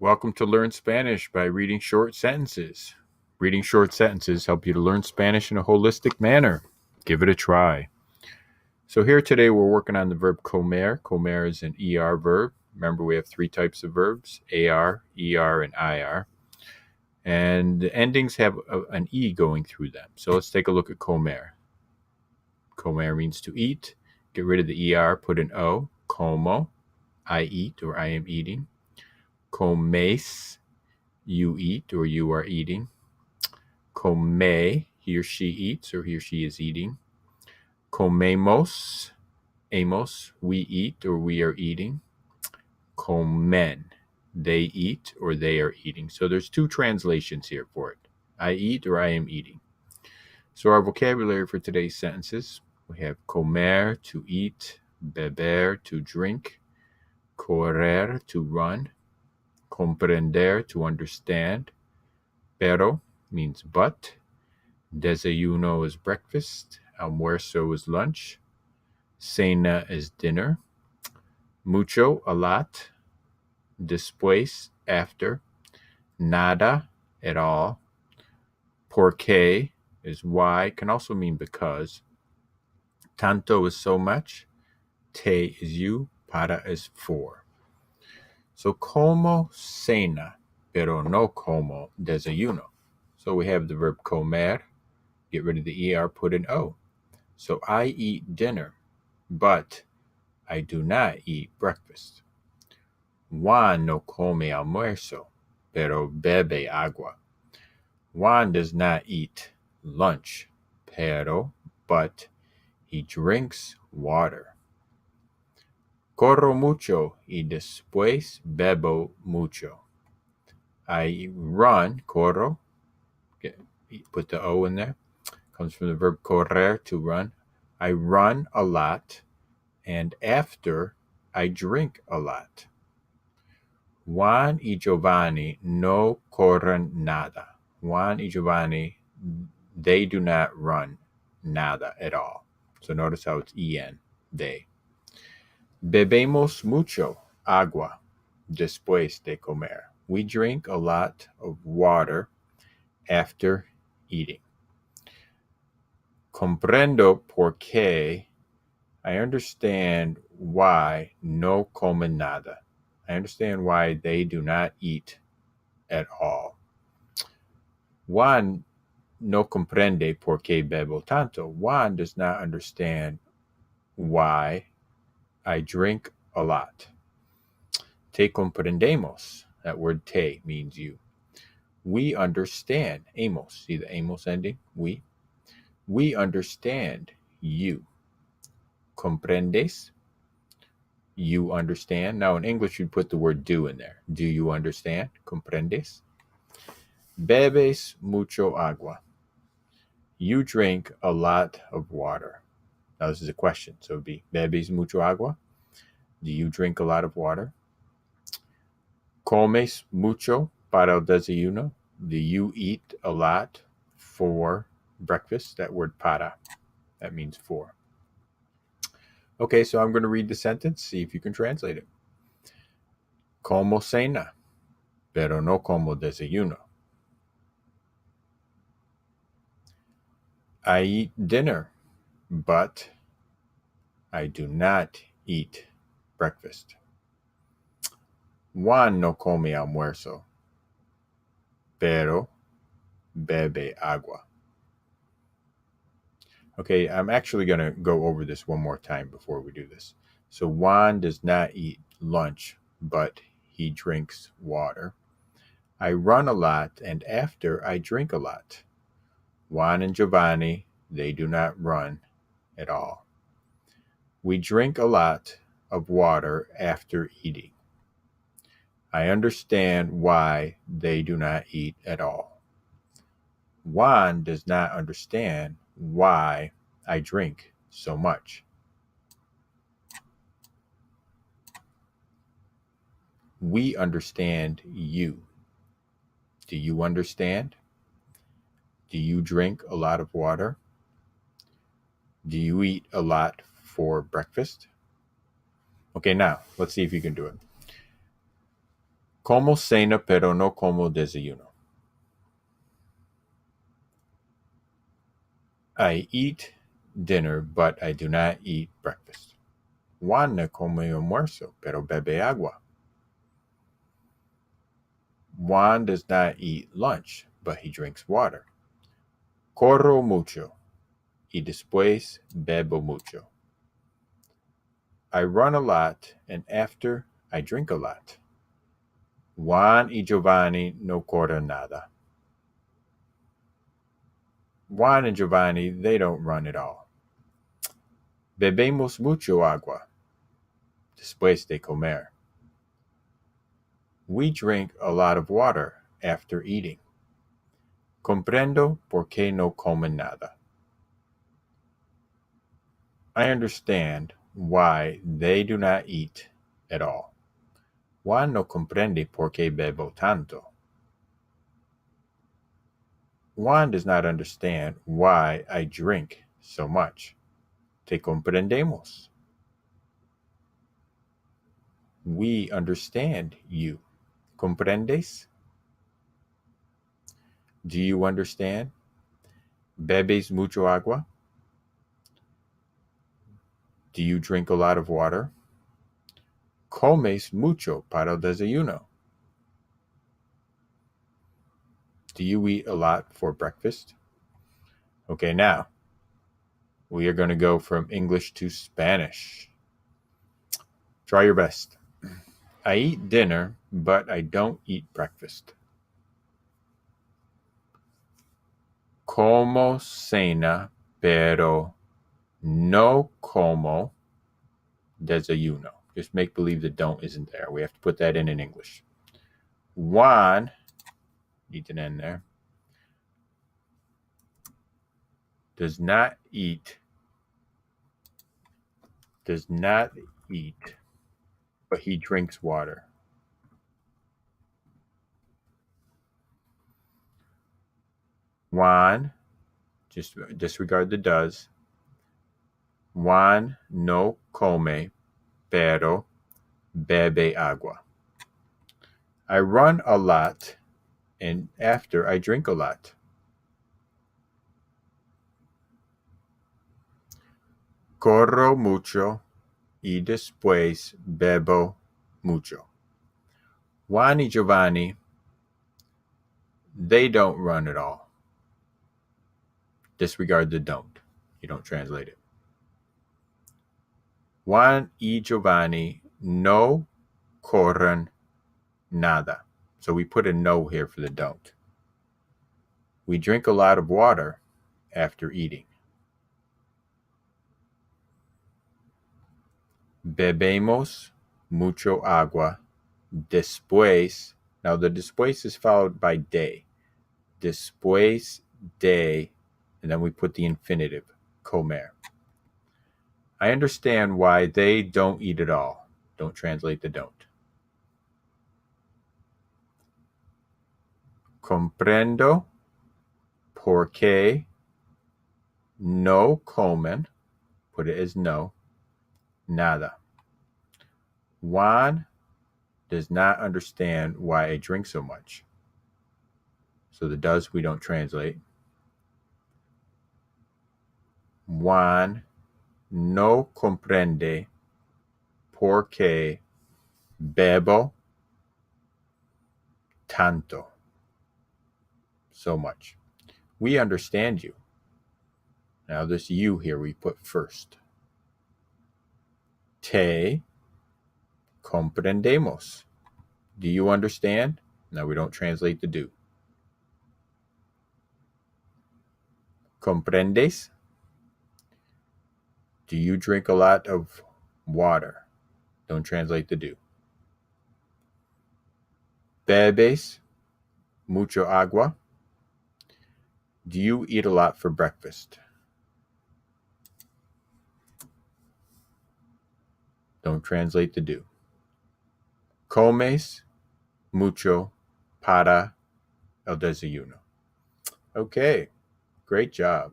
Welcome to Learn Spanish by reading short sentences. Reading short sentences help you to learn Spanish in a holistic manner. Give it a try. So here today we're working on the verb comer. Comer is an ER verb. Remember we have three types of verbs, AR, ER, and IR. And the endings have an E going through them. So let's take a look at comer. Comer means to eat. Get rid of the ER, put an O. Como, I eat or I am eating. Comes, you eat or you are eating. Come, he or she eats or he or she is eating. Comemos, amos, we eat or we are eating. Comen, they eat or they are eating. So there's two translations here for it. I eat or I am eating. So our vocabulary for today's sentences, we have comer, to eat, beber, to drink, correr, to run, comprender, to understand, pero means but, desayuno is breakfast, almuerzo is lunch, cena is dinner, mucho, a lot, después, after, nada, at all, porque is why, can also mean because, tanto is so much, te is you, para is for. So como cena, pero no como desayuno. So we have the verb comer, get rid of the ER, put an O. So I eat dinner, but I do not eat breakfast. Juan no come almuerzo, pero bebe agua. Juan does not eat lunch, but he drinks water. Corro mucho y después bebo mucho. I run, corro, put the O in there, comes from the verb correr, to run. I run a lot, and after I drink a lot. Juan y Giovanni no corren nada. Juan y Giovanni, they do not run nada at all. So notice how it's en, they. Bebemos mucho agua después de comer. We drink a lot of water after eating. Comprendo por qué. I understand why no comen nada. I understand why they do not eat at all. Juan no comprende por qué bebo tanto. Juan does not understand why I drink a lot. Te comprendemos. That word te means you. We understand. Amos. See the amos ending? We. We understand you. Comprendes? You understand. Now in English, you'd put the word do in there. Do you understand? Comprendes? Bebes mucho agua. You drink a lot of water. Now this is a question. So it'd be, bebes mucho agua? Do you drink a lot of water? Comes mucho para el desayuno? Do you eat a lot for breakfast? That word para, that means for. Okay, so I'm going to read the sentence, see if you can translate it. Como cena, pero no como desayuno. I eat dinner, but I do not eat breakfast. Juan no come almuerzo, pero bebe agua. Okay, I'm actually going to go over this one more time before we do this. So Juan does not eat lunch, but he drinks water. I run a lot, and after I drink a lot. Juan and Giovanni, they do not run at all. We drink a lot of water after eating. I understand why they do not eat at all. Juan does not understand why I drink so much. We understand you. Do you understand? Do you drink a lot of water? Do you eat a lot for breakfast? Okay, now let's see if you can do it. Como cena, pero no como desayuno. I eat dinner, but I do not eat breakfast. Juan no come almuerzo, pero bebe agua. Juan does not eat lunch, but he drinks water. Corro mucho y después bebo mucho. I run a lot, and after I drink a lot. Juan y Giovanni no corren nada. Juan and Giovanni, they don't run at all. Bebemos mucho agua después de comer. We drink a lot of water after eating. Comprendo por qué no comen nada. I understand why they do not eat at all. Juan no comprende por qué bebo tanto. Juan does not understand why I drink so much. Te comprendemos. We understand you. ¿Comprendes? Do you understand? ¿Bebes mucho agua? Do you drink a lot of water? ¿Comes mucho para el desayuno? Do you eat a lot for breakfast? Okay, now we are going to go from English to Spanish. Try your best. I eat dinner, but I don't eat breakfast. Como cena, pero no como desayuno. Just make believe the don't isn't there. We have to put that in English. Juan, need an end there, does not eat, but he drinks water. Juan, just disregard the does. Juan no come, pero bebe agua. I run a lot, and after I drink a lot. Corro mucho y después bebo mucho. Juan y Giovanni, they don't run at all. Disregard the don't. You don't translate it. Juan y Giovanni no corren nada. So we put a no here for the don't. We drink a lot of water after eating. Bebemos mucho agua después. Now the después is followed by de. Después de, and then we put the infinitive, comer. I understand why they don't eat at all. Don't translate the don't. Comprendo por qué no comen, put it as no, nada. Juan does not understand why I drink so much. So the does we don't translate. Juan no comprende por qué bebo tanto. So much. We understand you. Now this you here we put first. Te comprendemos. Do you understand? Now we don't translate the do. Comprendes? Do you drink a lot of water? Don't translate the do. Bebes mucho agua? Do you eat a lot for breakfast? Don't translate the do. Comes mucho para el desayuno. Okay, great job.